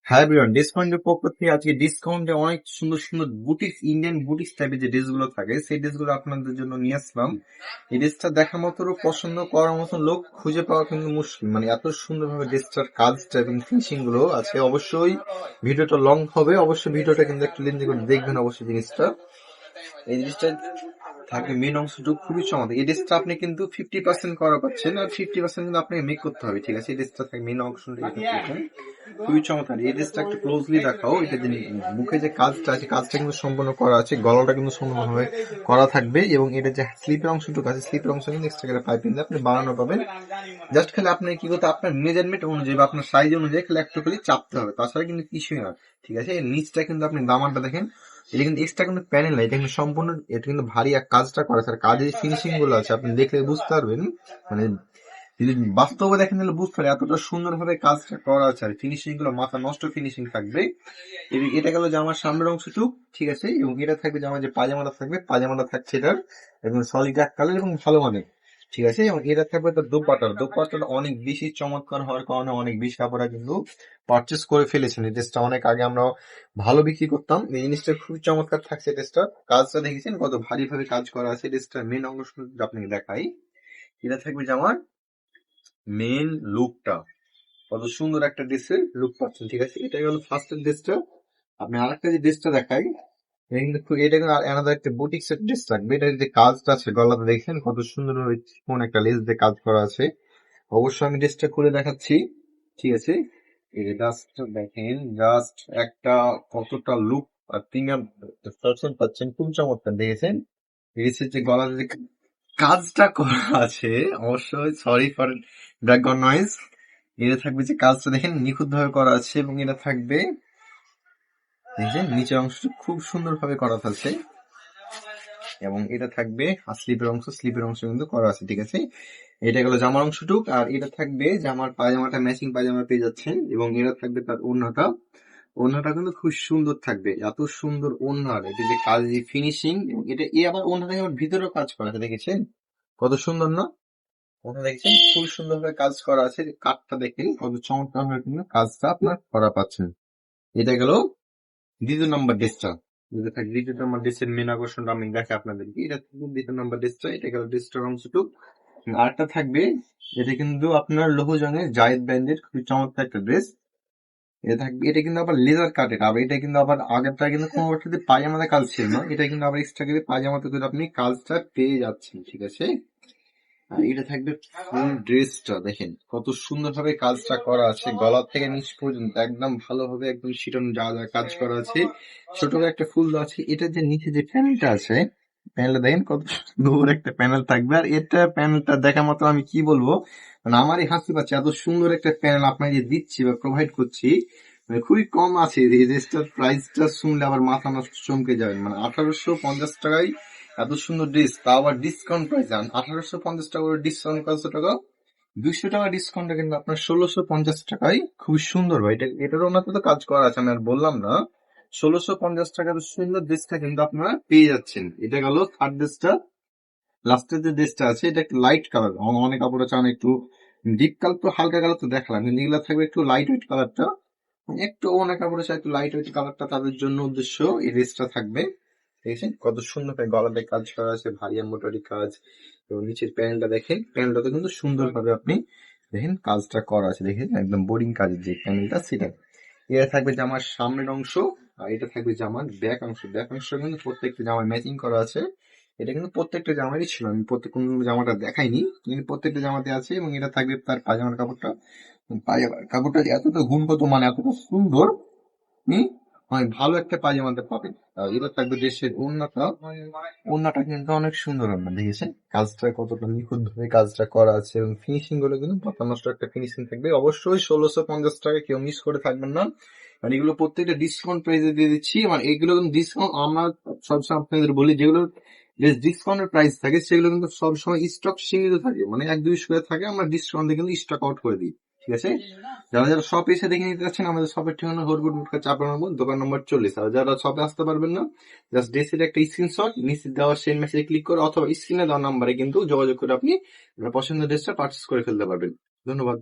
হ্যাঁ এভরিওয়ান, ডিসকাউন্টের পক্ষ থেকে আজকে ডিসকাউন্টে অনেক সুন্দর সুন্দর বুটিক্স, ইন্ডিয়ান বুটিক্স টাইপের যে ড্রেসগুলো থাকে সেই ড্রেসগুলো আপনাদের জন্য নিয়ে আসলাম। এই ড্রেসটা দেখার মতো পছন্দ করার মতো লোক খুঁজে পাওয়া কিন্তু মুশকিল, মানে এত সুন্দরভাবে ড্রেসটার কাজটা এবং ফিনিশিং গুলো আছে। অবশ্যই ভিডিওটা লং হবে, অবশ্যই ভিডিওটা কিন্তু একটু লেন্দি করে দেখবেন অবশ্যই জিনিসটা। এই জিনিসটা থাকবে মেন অংশটুকু খুবই চমৎকার। এই ড্রেসটা আপনি কিন্তু 50% করা পাচ্ছেন, আর 50% কিন্তু আপনাকে মেক করতে হবে, ঠিক আছে? এই ড্রেসটা থাকে মেন অংশটা খুবই চমৎকার। এই ড্রেসটা একটু ক্লোজলি দেখাও। এটা যে মুখে যে কাজটা আছে, কাজটা কিন্তু সম্পূর্ণ করা আছে, গলাটা কিন্তু সম্পূর্ণভাবে করা থাকবে, এবং এটা যে স্লিপের অংশটুকু আছে, স্লিপের অংশ কিন্তু এক্সট্রা করে পাইপিং দিয়ে আপনি বানানো পাবেন। জাস্ট খালি আপনি কি করতে, আপনার মেজারমেন্ট অনুযায়ী বা আপনার সাইজ অনুযায়ী খালি একটু খালি চাপতে হবে, তাছাড়া কিন্তু কিছুই না, ঠিক আছে? এর নিচটা কিন্তু আপনি দামানটা দেখেন, এটা কিন্তু এক্সট্রা কিন্তু প্যানেল না, এটা কিন্তু সম্পূর্ণ, এটা কিন্তু ভারী এক কাজটা করা আছে। আর কাজের ফিনিশিং গুলো আছে আপনি দেখলে বুঝতে পারবেন, মানে যদি বাস্তবে দেখেন তাহলে বুঝতে পারে এতটা সুন্দরভাবে কাজটা করা আছে, আর ফিনিশিং গুলো মাথা নষ্ট ফিনিশিং থাকবে। এবং এটা গেল যে আমার সামনের অংশটুক, ঠিক আছে? এবং এটা থাকবে যে আমার যে পাজামাটা থাকবে, পাজামাটা থাকছে এটার এবং সলিড এক কালার এবং ভালো মানের, ঠিক আছে? এবং এটা থাকবে তার দোপাট্টাটা অনেক বেশি চমৎকার হওয়ার কারণে অনেক বেশি কাপড়া কিন্তু পারচেস করে ফেলেছেন। এই ড্রেসটা অনেক আগে আমরা ভালো বিক্রি করতাম। এই জিনিসটা খুব চমৎকার থাকছে। ড্রেসটা কাজটা দেখেছেন কত ভারী ভাবে কাজ করা আছে। ড্রেসটার মেন অংশ আপনাকে দেখাই। এটা থাকবে যে আমার মেন লুকটা, কত সুন্দর একটা ড্রেসের লুক পাচ্ছেন, ঠিক আছে? এটা গেল ফার্স্টের ড্রেসটা। আপনি আরেকটা যে ড্রেসটা দেখাই, এটা কিন্তু আলাদা একটা বুটিক্স এর ড্রেস থাকবে। এটা যে কাজটা আছে গলাতে দেখেন কত সুন্দর ভাবে কোন একটা লেস দিয়ে কাজ করা আছে। অবশ্যই আমি ড্রেসটা খুলে দেখাচ্ছি, ঠিক আছে? এই জাস্ট দেখেন, জাস্ট একটা কতটা লুক আর প্রিমিয়াম পাচ্ছেন, খুব চমৎকার দেখেছেন। ড্রেসের যে গলাতে যে কাজটা করা আছে, অবশ্যই সরি ফর ব্যাকগ্রাউন্ড নয়েজ। এটা থাকবে যে কাজটা দেখেন নিখুঁত ভাবে করা আছে, এবং এটা থাকবে দেখেন নিচের অংশটা খুব সুন্দর ভাবে করা থাকছে, এবং এটা থাকবে আর স্লিপের অংশ কিন্তু করা আছে, ঠিক আছে? এটা গেল জামার অংশটুক। আর এটা থাকবে জামার পায়জামাটা ম্যাচিং পায়জামা পেয়ে যাচ্ছেন, এবং এটা থাকবে তার ওড়নাটা। ওড়নাটা কিন্তু খুব সুন্দর থাকবে, এত সুন্দর ওড়নার এটা যে কাজ ফিনিশিং, এটা আবার ওড়নাটা আবার ভিতরেও কাজ করা আছে, দেখেছেন কত সুন্দর না? ওটা দেখছেন খুব সুন্দর ভাবে কাজ করা আছে। কাঠটা দেখেন কত চমৎকার ভাবে কিন্তু কাজটা আপনার করা পাচ্ছেন। এটা গেল দ্বিতীয় নম্বর ড্রেসটা। যেটা থাকে দ্বিতীয় নম্বর ড্রেসের মেন আকর্ষণটা আমি দেখে আপনাদেরকে। এটা কিন্তু দ্বিতীয় নম্বর ড্রেসটা, এটা গেল ড্রেসটার অংশটুক। আরেকটা থাকবে, এটা কিন্তু আপনার লৌহজংয়ের জায়েদ ব্র্যান্ডের খুবই চমৎকার একটা ড্রেস। এটা থাকবে, এটা কিন্তু আবার লেজার কাটের, আবার এটা কিন্তু আবার আগেরটা কিন্তু কোনো অর্থে পায়জামাতে কাজ ছিল না, এটা কিন্তু আবার এক্সট্রা করে পায়জামাতে করে আপনি কাজটা পেয়ে যাচ্ছেন, ঠিক আছে? আর এটা থাকবে ফুল ড্রেসটা দেখেন কত সুন্দর ভাবে কাজটা করা আছে, গলা থেকে নিচ পর্যন্ত একদম ভালোভাবে একদম শিরন যা যা কাজ করা আছে, ছোট করে একটা ফুল দেওয়া আছে। এটা যে নিচে যে প্যানেলটা আছে, প্যানেলটা দেখেন কত সুন্দর একটা প্যানেল থাকবে। আর এটা প্যানেলটা দেখা মতো আমি কি বলবো, মানে আমারই হাসি পাচ্ছে, এত সুন্দর একটা প্যানেল আপনাকে দিচ্ছি বা প্রোভাইড করছি, মানে খুবই কম আছে। এই ড্রেসটার প্রাইসটা শুনলে আবার মাথা নষ্ট চমকে যাবেন, মানে 1850 টাকায় এত সুন্দর ড্রেস, তা আবার ডিসকাউন্ট প্রাইস। 1850 টাকা করে ডিসকাউন্ট, কত টাকা? 200 টাকা ডিসকাউন্টে কিন্তু আপনার 1650 টাকায় খুবই সুন্দর ভাই। এটারও ওনাতে তো কাজ করা আছে, আমি আর বললাম না। 1650 টাকার সুন্দর ড্রেসটা কিন্তু আপনারা পেয়ে যাচ্ছেন। এটা গেল থার্ড ড্রেসটা। লাস্টের যে ড্রেসটা আছে এটা একটু লাইট কালার, অনেক কাপড় চান একটু ডিপ কালার, তো হালকা কালার তো দেখালাম, কিন্তু এগুলো থাকবে একটু লাইট ওয়েট কালারটা, একটু অনেক কাপড় চাই একটু লাইট ওয়েট কালারটা, তাদের জন্য উদ্দেশ্য এই ড্রেসটা থাকবে। দেখেছেন কত সুন্দর করে গলাতে কাজ করা আছে, ভারী এমব্রয়ডারি কাজ। এবং নিচের প্যানেলটা দেখেন, প্যানেলটাতে কিন্তু সুন্দর ভাবে আপনি দেখেন কাজটা করা আছে, দেখেন একদম বোরিং কাজের যে প্যানেলটা সেটা। এটা থাকবে জামার সামনের অংশ, আর এটা থাকবে জামার ব্যাক অংশ। ব্যাক অংশ কিন্তু প্রত্যেকটা জামার ম্যাচিং করা আছে। এটা কিন্তু প্রত্যেকটা জামারই ছিল, আমি প্রত্যেক কোন জামাটা দেখাইনি, কিন্তু প্রত্যেকটা জামাতে আছে। এবং এটা থাকবে তার পাজামার কাপড়টা, পাজামার কাপড়টা এতটা গুণগত মানে এতটা সুন্দর, হুম, অনেক ভালো একটা পায়জামাতে পাবেন। আর এটা থাকবে দেশের ওড়নাটা। ওড়নাটা কিন্তু অনেক সুন্দর ওড়না, দেখেছেন কাজটা কতটা নিখুঁত ভাবে কাজটা করা আছে, এবং ফিনিশিং গুলো কিন্তু পাতা নষ্ট একটা ফিনিশিং থাকবে। অবশ্যই 1650 টাকা কেউ মিস করে থাকবেন না, কারণ এগুলো প্রত্যেকটা ডিসকাউন্ট প্রাইসে দিয়ে দিচ্ছি। মানে এগুলো কিন্তু ডিসকাউন্ট, আমরা সবসময় আপনাদের বলি যেগুলো ডিসকাউন্টের প্রাইস থাকে সেগুলো কিন্তু সবসময় স্টক সীমিত থাকে, মানে 1-2 করে থাকে, আমরা ডিসকাউন্টে কিন্তু স্টক আউট করে দিই, ঠিক আছে? যারা যারা শপে এসে দেখে নিতে চাচ্ছেন, আমাদের শপের ঠিকানা হরগুড মুটকা চাপড়া নম্বর, দোকান নম্বর 40। আর যারা শপে আসতে পারবেন না, জাস্ট ডেসির একটা স্ক্রিনশট নিচে দেওয়া সেন্ড মেসেজে ক্লিক করে অথবা স্ক্রিনে দেওয়া নাম্বারে কিন্তু যোগাযোগ করে আপনি আপনার পছন্দের ড্রেসটা পারচেস করে ফেলতে পারবেন। ধন্যবাদ।